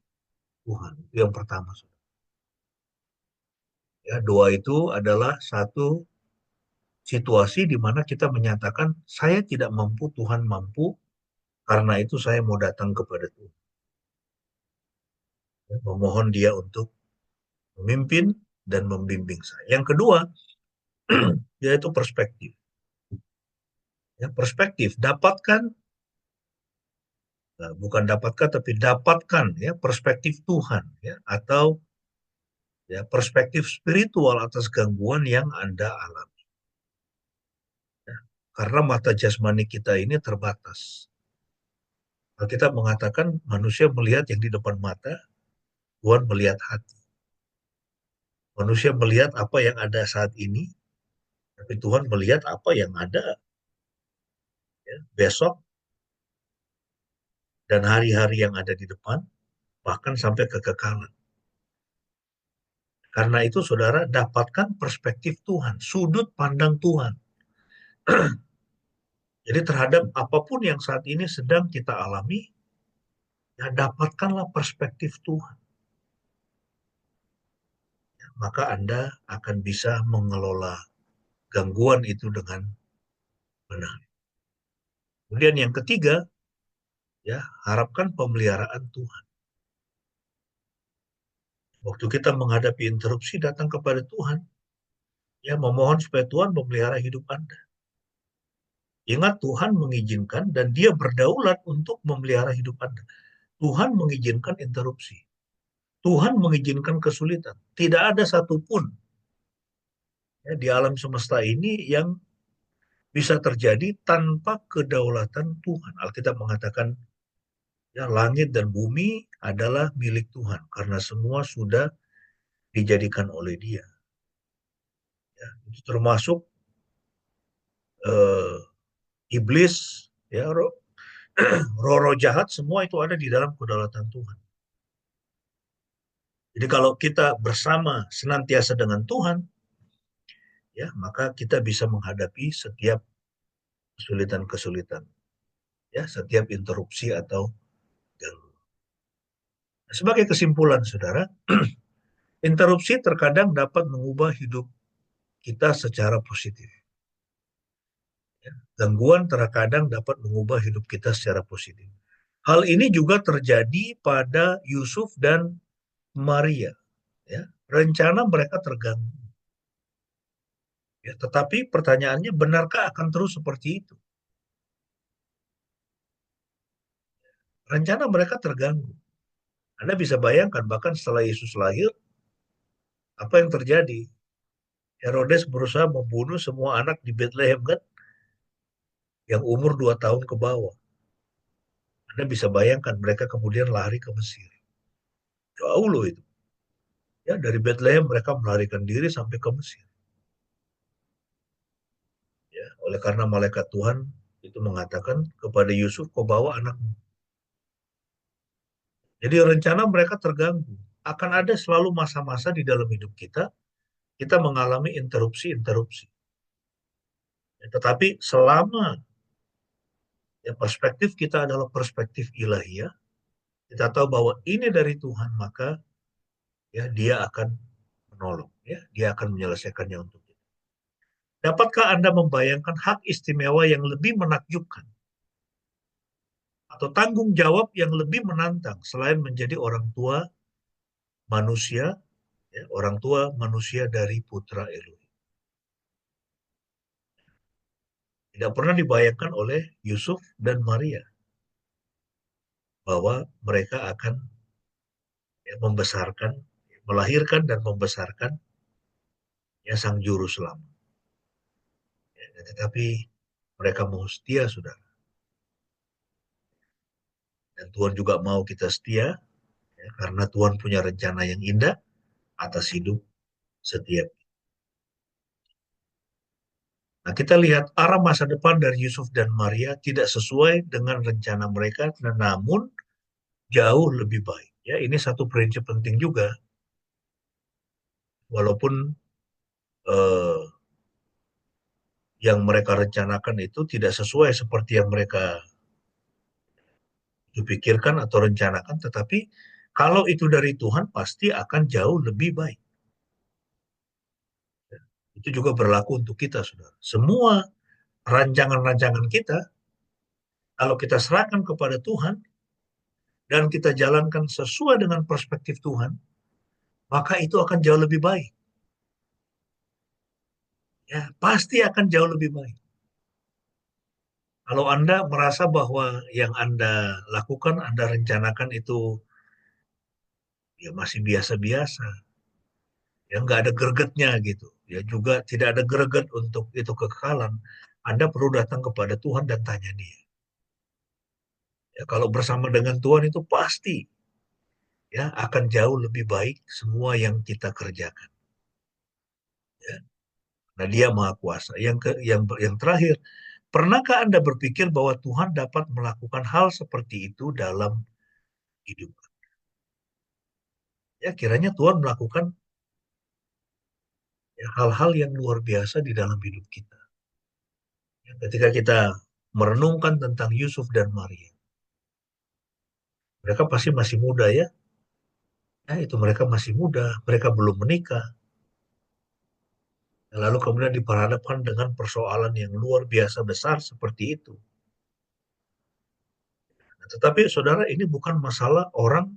Tuhan. Itu yang pertama. Ya, doa itu adalah satu situasi di mana kita menyatakan, saya tidak mampu, Tuhan mampu, karena itu saya mau datang kepada Tuhan. Ya, memohon dia untuk memimpin dan membimbing saya. Yang kedua, yaitu perspektif. Ya, perspektif, bukan dapatkan, tapi dapatkan ya perspektif Tuhan, ya, atau ya perspektif spiritual atas gangguan yang Anda alami. Ya, karena mata jasmani kita ini terbatas. Kita mengatakan manusia melihat yang di depan mata, Tuhan melihat hati. Manusia melihat apa yang ada saat ini, tapi Tuhan melihat apa yang ada ya, besok dan hari-hari yang ada di depan, bahkan sampai kekekalan. Karena itu saudara dapatkan perspektif Tuhan, sudut pandang Tuhan. Jadi terhadap apapun yang saat ini sedang kita alami, ya dapatkanlah perspektif Tuhan. Ya, maka Anda akan bisa mengelola gangguan itu dengan benar. Kemudian yang ketiga, ya harapkan pemeliharaan Tuhan. Waktu kita menghadapi interupsi, datang kepada Tuhan, ya memohon supaya Tuhan memelihara hidup Anda. Ingat Tuhan mengizinkan dan dia berdaulat untuk memelihara hidup Anda. Tuhan mengizinkan interupsi. Tuhan mengizinkan kesulitan. Tidak ada satupun ya, di alam semesta ini yang bisa terjadi tanpa kedaulatan Tuhan. Alkitab mengatakan ya langit dan bumi adalah milik Tuhan karena semua sudah dijadikan oleh Dia. Ya, itu termasuk eh, iblis, ya roh-roh jahat semua itu ada di dalam kedaulatan Tuhan. Jadi kalau kita bersama senantiasa dengan Tuhan, ya maka kita bisa menghadapi setiap kesulitan-kesulitan, ya setiap interupsi atau gangguan. Sebagai kesimpulan, saudara, interupsi terkadang dapat mengubah hidup kita secara positif. Ya. Gangguan terkadang dapat mengubah hidup kita secara positif. Hal ini juga terjadi pada Yusuf dan Maria. Ya. Rencana mereka terganggu. Ya, tetapi pertanyaannya, benarkah akan terus seperti itu? Rencana mereka terganggu. Anda bisa bayangkan, bahkan setelah Yesus lahir, apa yang terjadi? Herodes berusaha membunuh semua anak di Bethlehem, kan? Yang umur 2 tahun ke bawah. Anda bisa bayangkan, mereka kemudian lari ke Mesir. Jauh loh itu. Ya, dari Bethlehem mereka melarikan diri sampai ke Mesir. Ya, oleh karena malaikat Tuhan itu mengatakan kepada Yusuf, kau bawa anakmu. Jadi rencana mereka terganggu. Akan ada selalu masa-masa di dalam hidup kita mengalami interupsi-interupsi. Ya, tetapi selama ya, perspektif kita adalah perspektif ilahiyah, kita tahu bahwa ini dari Tuhan, maka ya dia akan menolong, ya dia akan menyelesaikannya untuk kita. Dapatkah Anda membayangkan hak istimewa yang lebih menakjubkan atau tanggung jawab yang lebih menantang selain menjadi orang tua manusia, ya, orang tua manusia dari putra Elohim? Tidak pernah dibayangkan oleh Yusuf dan Maria bahwa mereka akan ya, membesarkan, melahirkan dan membesarkan ya sang juru selamat. Ya, tetapi mereka mau setia, saudara. Dan Tuhan juga mau kita setia, ya, karena Tuhan punya rencana yang indah atas hidup setiap. Nah, kita lihat arah masa depan dari Yusuf dan Maria tidak sesuai dengan rencana mereka, namun jauh lebih baik. Ya, ini satu prinsip penting juga. Walaupun eh, yang mereka rencanakan itu tidak sesuai seperti yang mereka dipikirkan atau rencanakan, tetapi kalau itu dari Tuhan pasti akan jauh lebih baik. Itu juga berlaku untuk kita, saudara. Semua rancangan-rancangan kita, kalau kita serahkan kepada Tuhan dan kita jalankan sesuai dengan perspektif Tuhan, maka itu akan jauh lebih baik. Ya, pasti akan jauh lebih baik. Kalau Anda merasa bahwa yang Anda lakukan, Anda rencanakan itu ya masih biasa-biasa, ya nggak ada gregetnya gitu, ya juga tidak ada greget untuk itu kekekalan, Anda perlu datang kepada Tuhan dan tanya dia. Ya, kalau bersama dengan Tuhan itu pasti ya akan jauh lebih baik semua yang kita kerjakan. Ya. Nah, Dia Maha Kuasa. Yang terakhir, pernahkah Anda berpikir bahwa Tuhan dapat melakukan hal seperti itu dalam hidup? Ya, kiranya Tuhan melakukan ya, hal-hal yang luar biasa di dalam hidup kita. Ya, ketika kita merenungkan tentang Yusuf dan Maria, mereka pasti masih muda ya. Ya, itu mereka masih muda, mereka belum menikah. Lalu kemudian diperhadapkan dengan persoalan yang luar biasa besar seperti itu. Nah, tetapi saudara, ini bukan masalah orang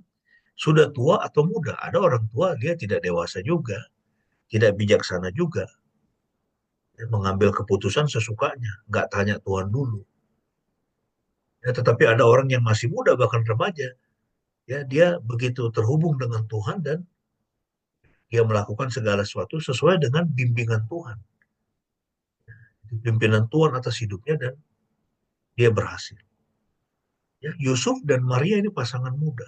sudah tua atau muda. Ada orang tua, dia tidak dewasa juga, tidak bijaksana juga. Dia mengambil keputusan sesukanya, nggak tanya Tuhan dulu. Ya, tetapi ada orang yang masih muda, bahkan remaja, ya dia begitu terhubung dengan Tuhan dan dia melakukan segala sesuatu sesuai dengan bimbingan Tuhan. Pimpinan Tuhan atas hidupnya dan dia berhasil. Ya, Yusuf dan Maria ini pasangan muda.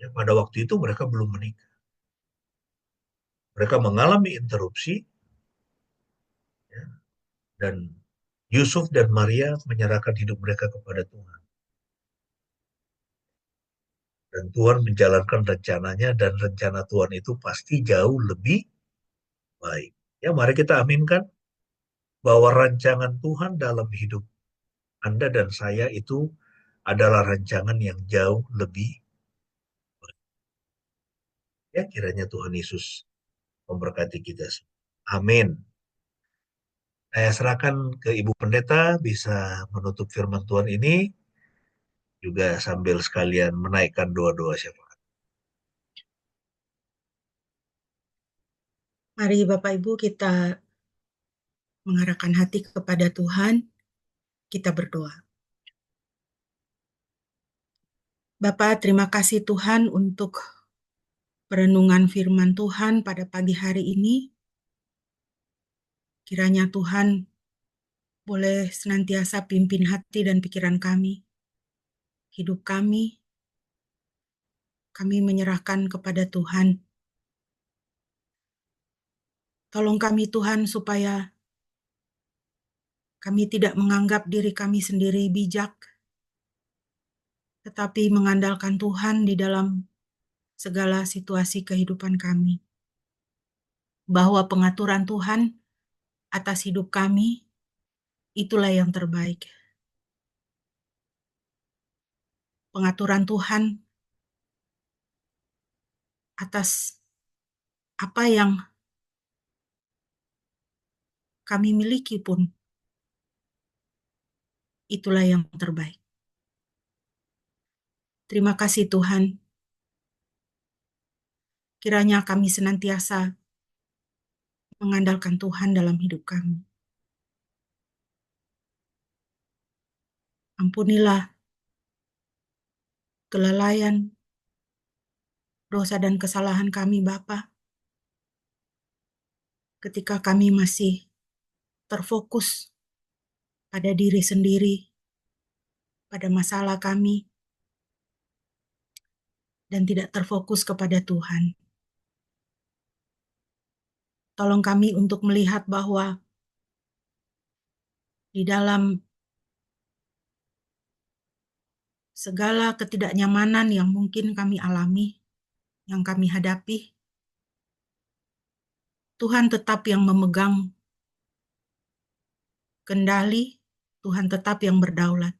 Ya, pada waktu itu mereka belum menikah. Mereka mengalami interupsi, ya, dan Yusuf dan Maria menyerahkan hidup mereka kepada Tuhan. Dan Tuhan menjalankan rencananya, dan rencana Tuhan itu pasti jauh lebih baik. Ya, mari kita aminkan bahwa rancangan Tuhan dalam hidup Anda dan saya itu adalah rancangan yang jauh lebih baik. Ya, kiranya Tuhan Yesus memberkati kita semua. Amin. Saya serahkan ke Ibu Pendeta, bisa menutup firman Tuhan ini, juga sambil sekalian menaikkan doa-doa syafaat. Mari Bapak Ibu kita mengarahkan hati kepada Tuhan, kita berdoa. Bapak, terima kasih Tuhan untuk perenungan firman Tuhan pada pagi hari ini. Kiranya Tuhan boleh senantiasa pimpin hati dan pikiran kami, hidup kami menyerahkan kepada Tuhan. Tolong kami Tuhan supaya kami tidak menganggap diri kami sendiri bijak, tetapi mengandalkan Tuhan di dalam segala situasi kehidupan kami. Bahwa pengaturan Tuhan atas hidup kami, itulah yang terbaik. Pengaturan Tuhan atas apa yang kami miliki pun, itulah yang terbaik. Terima kasih Tuhan. Kiranya kami senantiasa mengandalkan Tuhan dalam hidup kami. Ampunilah kelalaian, dosa dan kesalahan kami Bapa, ketika kami masih terfokus pada diri sendiri, pada masalah kami, dan tidak terfokus kepada Tuhan. Tolong kami untuk melihat bahwa di dalam segala ketidaknyamanan yang mungkin kami alami, yang kami hadapi, Tuhan tetap yang memegang kendali, Tuhan tetap yang berdaulat.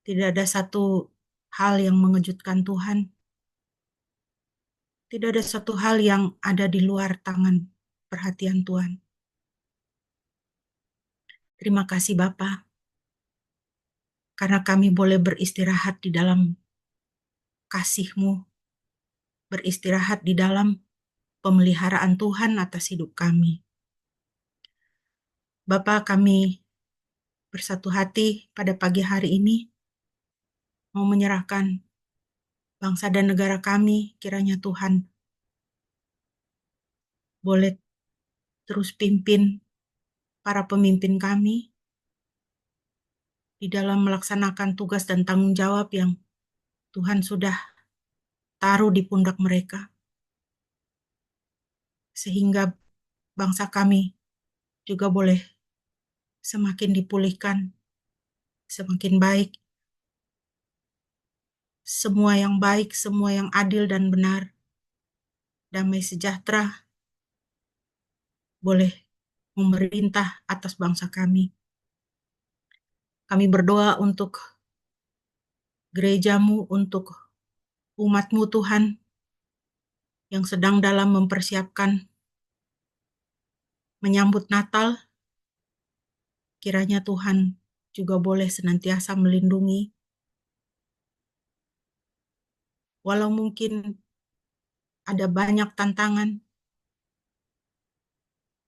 Tidak ada satu hal yang mengejutkan Tuhan. Tidak ada satu hal yang ada di luar tangan perhatian Tuhan. Terima kasih Bapa, karena kami boleh beristirahat di dalam kasih-Mu, beristirahat di dalam pemeliharaan Tuhan atas hidup kami. Bapa, kami bersatu hati pada pagi hari ini, mau menyerahkan bangsa dan negara kami, kiranya Tuhan boleh terus pimpin para pemimpin kami di dalam melaksanakan tugas dan tanggung jawab yang Tuhan sudah taruh di pundak mereka. Sehingga bangsa kami juga boleh semakin dipulihkan, semakin baik. Semua yang baik, semua yang adil dan benar, damai sejahtera, boleh memerintah atas bangsa kami. Kami berdoa untuk gereja-Mu, untuk umat-Mu Tuhan, yang sedang dalam mempersiapkan menyambut Natal. Kiranya Tuhan juga boleh senantiasa melindungi. Walau mungkin ada banyak tantangan,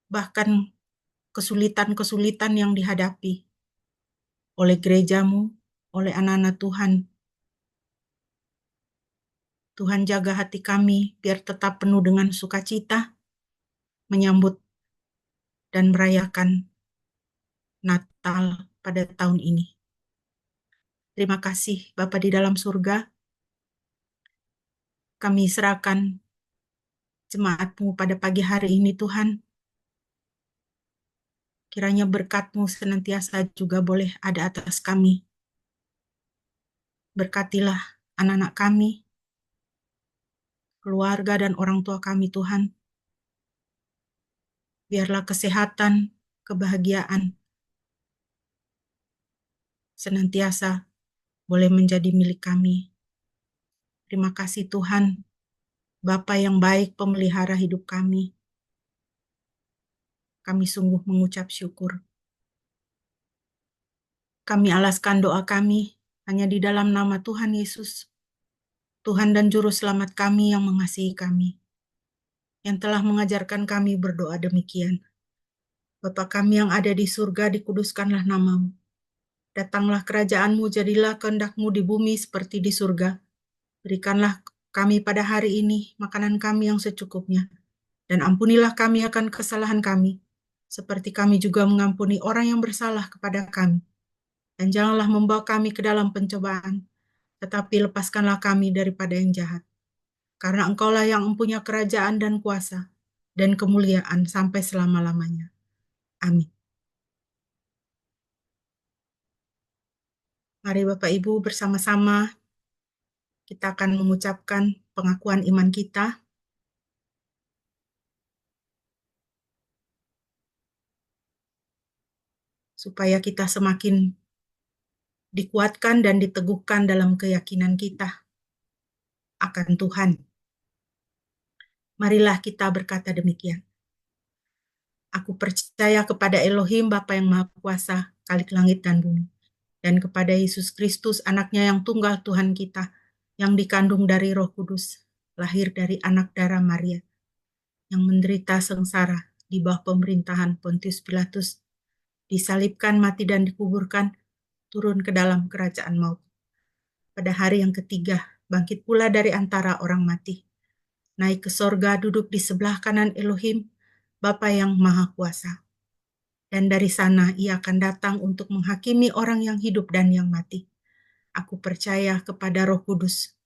bahkan kesulitan-kesulitan yang dihadapi oleh gereja-Mu, oleh anak-anak Tuhan. Tuhan jaga hati kami biar tetap penuh dengan sukacita menyambut dan merayakan Natal pada tahun ini. Terima kasih Bapa di dalam surga. Kami serahkan jemaat-Mu pada pagi hari ini Tuhan. Kiranya berkat-Mu senantiasa juga boleh ada atas kami. Berkatilah anak-anak kami, keluarga dan orang tua kami Tuhan. Biarlah kesehatan, kebahagiaan senantiasa boleh menjadi milik kami. Terima kasih Tuhan, Bapa yang baik pemelihara hidup kami. Kami sungguh mengucap syukur. Kami alaskan doa kami hanya di dalam nama Tuhan Yesus, Tuhan dan Juru Selamat kami yang mengasihi kami, yang telah mengajarkan kami berdoa demikian. Bapa kami yang ada di surga, dikuduskanlah namamu. Datanglah kerajaan-Mu, jadilah kehendak-Mu di bumi seperti di surga. Berikanlah kami pada hari ini makanan kami yang secukupnya, dan ampunilah kami akan kesalahan kami, seperti kami juga mengampuni orang yang bersalah kepada kami. Dan janganlah membawa kami ke dalam pencobaan, tetapi lepaskanlah kami daripada yang jahat. Karena Engkaulah yang mempunyai kerajaan dan kuasa, dan kemuliaan sampai selama-lamanya. Amin. Mari Bapak Ibu bersama-sama kita akan mengucapkan pengakuan iman kita. Supaya kita semakin dikuatkan dan diteguhkan dalam keyakinan kita akan Tuhan. Marilah kita berkata demikian. Aku percaya kepada Elohim Bapa yang Maha Kuasa, Khalik langit dan bumi, dan kepada Yesus Kristus, anaknya yang tunggal Tuhan kita, yang dikandung dari Roh Kudus, lahir dari anak darah Maria, yang menderita sengsara di bawah pemerintahan Pontius Pilatus, disalibkan, mati dan dikuburkan, turun ke dalam kerajaan maut. Pada hari yang ketiga, bangkit pula dari antara orang mati, naik ke sorga, duduk di sebelah kanan Elohim, Bapa yang Maha Kuasa. Dan dari sana ia akan datang untuk menghakimi orang yang hidup dan yang mati. Aku percaya kepada Roh Kudus,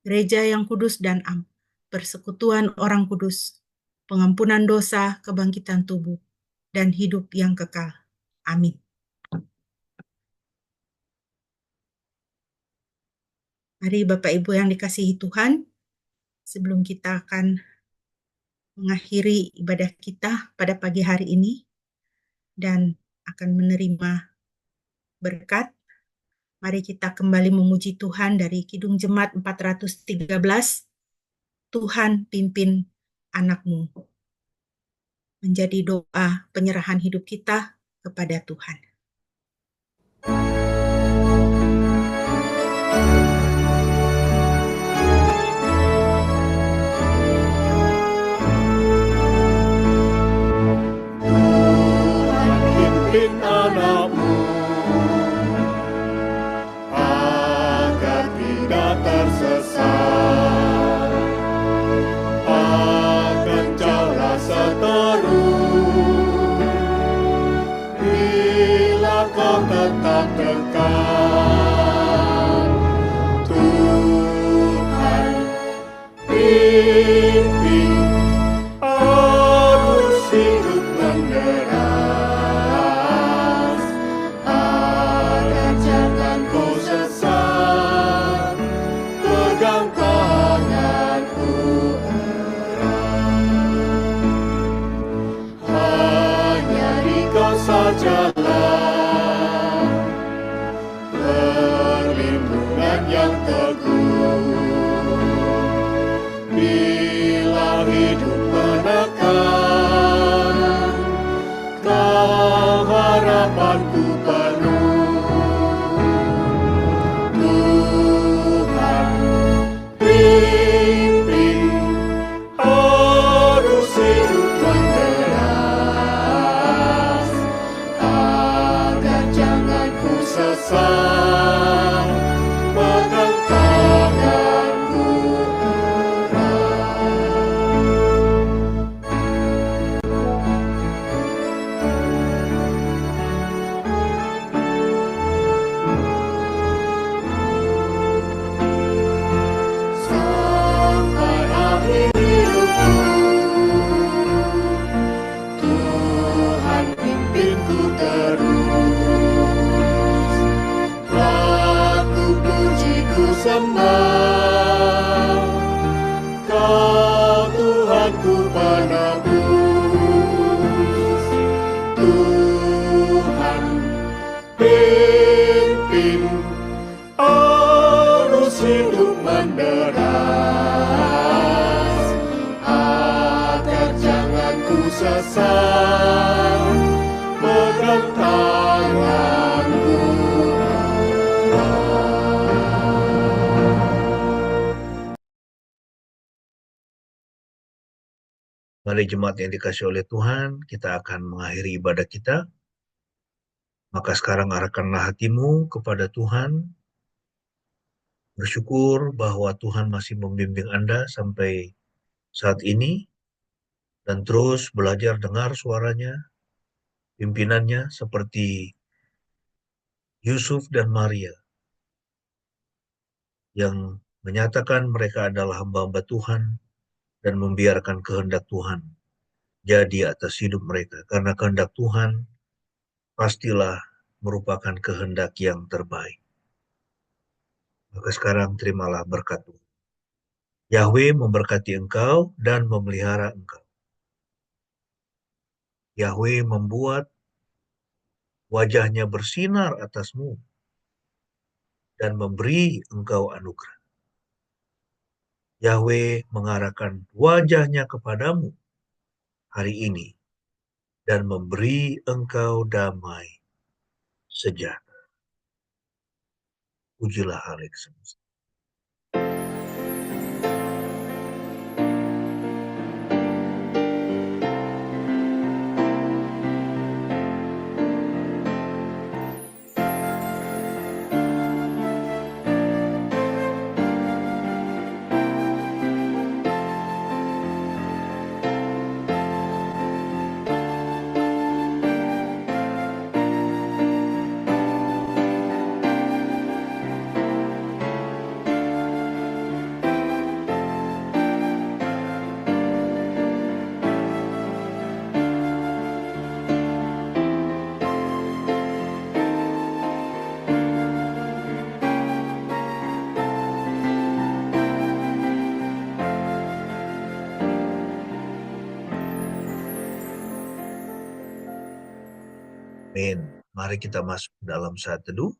gereja yang kudus dan am, persekutuan orang kudus, pengampunan dosa, kebangkitan tubuh, dan hidup yang kekal. Amin. Mari Bapak Ibu yang dikasihi Tuhan, sebelum kita akan mengakhiri ibadah kita pada pagi hari ini dan akan menerima berkat, mari kita kembali memuji Tuhan dari Kidung Jemaat 413, Tuhan pimpin anak-Mu. Menjadi doa penyerahan hidup kita kepada Tuhan. Pimpin anak-Mu agar tidak tersesat, akan jauhlah seteru bila kau tetap dekat. Tuhan pimpin arus hidup menderas, sajalah perlindungan yang teguh. menderas, agar jangan ku sesat, pegang tanganku Mari jemaat yang dikasihi oleh Tuhan, kita akan mengakhiri ibadah kita. Maka sekarang arahkanlah hatimu kepada Tuhan. Bersyukur bahwa Tuhan masih membimbing Anda sampai saat ini. Dan terus belajar dengar suaranya, pimpinannya seperti Yusuf dan Maria. Yang menyatakan mereka adalah hamba-hamba Tuhan dan membiarkan kehendak Tuhan jadi atas hidup mereka. Karena kehendak Tuhan pastilah merupakan kehendak yang terbaik. Maka sekarang terimalah berkat Tuhan. Yahweh memberkati engkau dan memelihara engkau. Yahweh membuat wajahnya bersinar atasmu dan memberi engkau anugerah. Yahweh mengarahkan wajahnya kepadamu hari ini dan memberi engkau damai sejahtera. Pujilah Allah semesta. Amin. Mari kita masuk dalam saat teduh.